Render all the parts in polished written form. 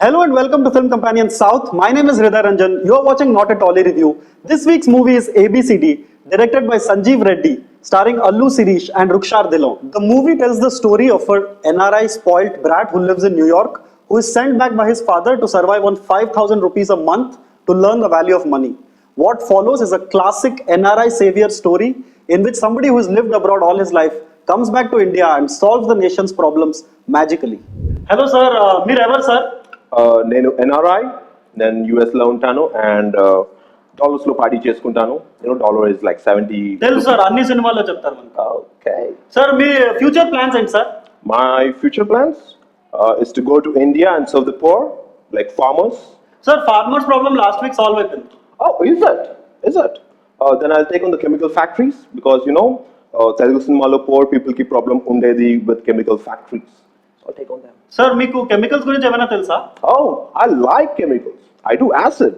Hello and welcome to Film Companion South. My name is Hriday Ranjan. You are watching Not a Tolly Review. This week's movie is ABCD, directed by Sanjeev Reddy, starring Allu, Sirish and Rukshar Dhillon. The movie tells the story of an NRI spoilt brat who lives in New York, who is sent back by his father to survive on 5,000 rupees a month to learn the value of money. What follows is a classic NRI savior story in which somebody who has lived abroad all his life comes back to India and solves the nation's problems magically. Hello sir, మీరు ఎవరు sir? నేను NRI నేను యుఎస్లో ఉంటాను and డాలర్స్లో party చేసుకుంటాను. Dollar is like 70. తెలుసు sir, అన్ని సినిమాల్లో చెప్తారు మనకు. ఓకే సార్, మీ ఫ్యూచర్ ప్లాన్స్ ఏంటి sir? My future plans is to go to India and serve the poor like farmers. Sir, farmers problem last week solve అయిపోయింది. Is it? Then I'll take on the chemical factories because Telugu cinema poor people ki problem undedi with chemical factories. So I'll take on them. Sir, మీకు chemicals గురించి ఏమైనా తెలుసా? Oh, I like chemicals. I do acid.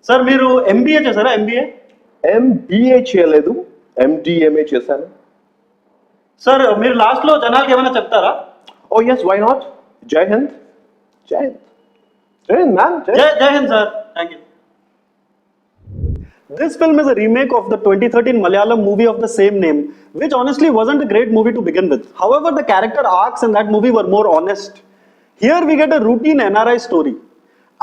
Sir, మీరు MBA చేశారా? MBA చేయలేదు, MDMA చేశాను. Sir, మీరు last లో జనాలకి ఏమైనా చెప్తారా? Oh yes, why not? Jai Hind. Jai Hind, man. Jai Hind, sir. Thank you. This film is a remake of the 2013 Malayalam movie of the same name, which honestly wasn't a great movie to begin with. However, the character arcs in that movie were more honest. Here we get a routine NRI story.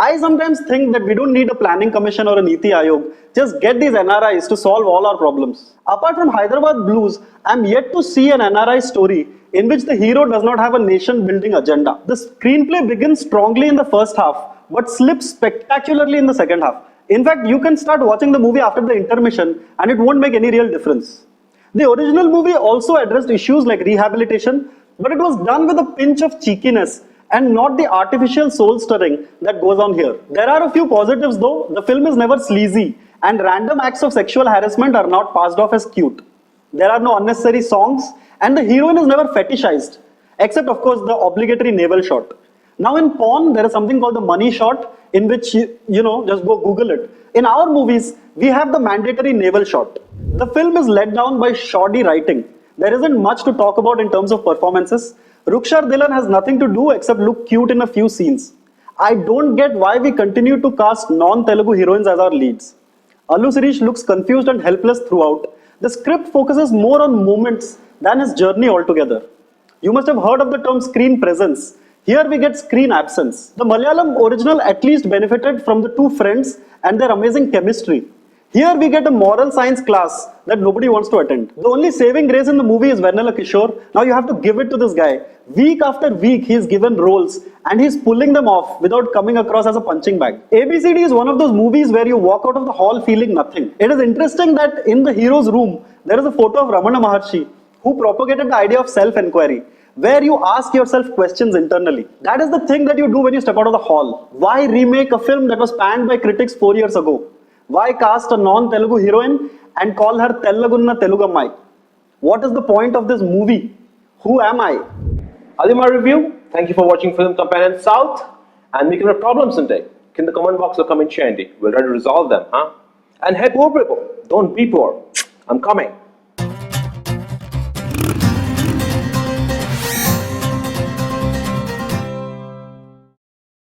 I sometimes think that we don't need a planning commission or a Niti Ayog. Just get these NRIs to solve all our problems. Apart from Hyderabad Blues, I'm yet to see an NRI story in which the hero does not have a nation building agenda. The screenplay begins strongly in the first half, but slips spectacularly in the second half. In fact, you can start watching the movie after the intermission and it won't make any real difference. The original movie also addressed issues like rehabilitation, but it was done with a pinch of cheekiness and not the artificial soul stirring that goes on here. There are a few positives though. The film is never sleazy and random acts of sexual harassment are not passed off as cute. There are no unnecessary songs and the heroine is never fetishized, except of course the obligatory navel shot. Now in porn, there is something called the money shot in which, just go Google it. In our movies, we have the mandatory navel shot. The film is let down by shoddy writing. There isn't much to talk about in terms of performances. Rukshar Dhillon has nothing to do except look cute in a few scenes. I don't get why we continue to cast non-Telugu heroines as our leads. Allu Sirish looks confused and helpless throughout. The script focuses more on moments than his journey altogether. You must have heard of the term screen presence. Here we get screen absence. The Malayalam original at least benefited from the two friends and their amazing chemistry. Here we get a moral science class that nobody wants to attend. The only saving grace in the movie is Vanilla Kishore. Now you have to give it to this guy. Week after week he is given roles and he is pulling them off without coming across as a punching bag. ABCD is one of those movies where you walk out of the hall feeling nothing. It is interesting that in the hero's room there is a photo of Ramana Maharshi who propagated the idea of self-enquiry, where you ask yourself questions internally. That is the thing that you do when you step out of the hall. Why remake a film that was panned by critics 4 years ago? Why cast a non-Telugu heroine and call her Tellagunna Telugammai? What is the point of this movie? Who am I? Adi my review. Thank you for watching Film Companion South. And make your problems today. In the comment box or comment cheyandi. We'll try to resolve them. And hey, poor people, don't be poor. I'm coming.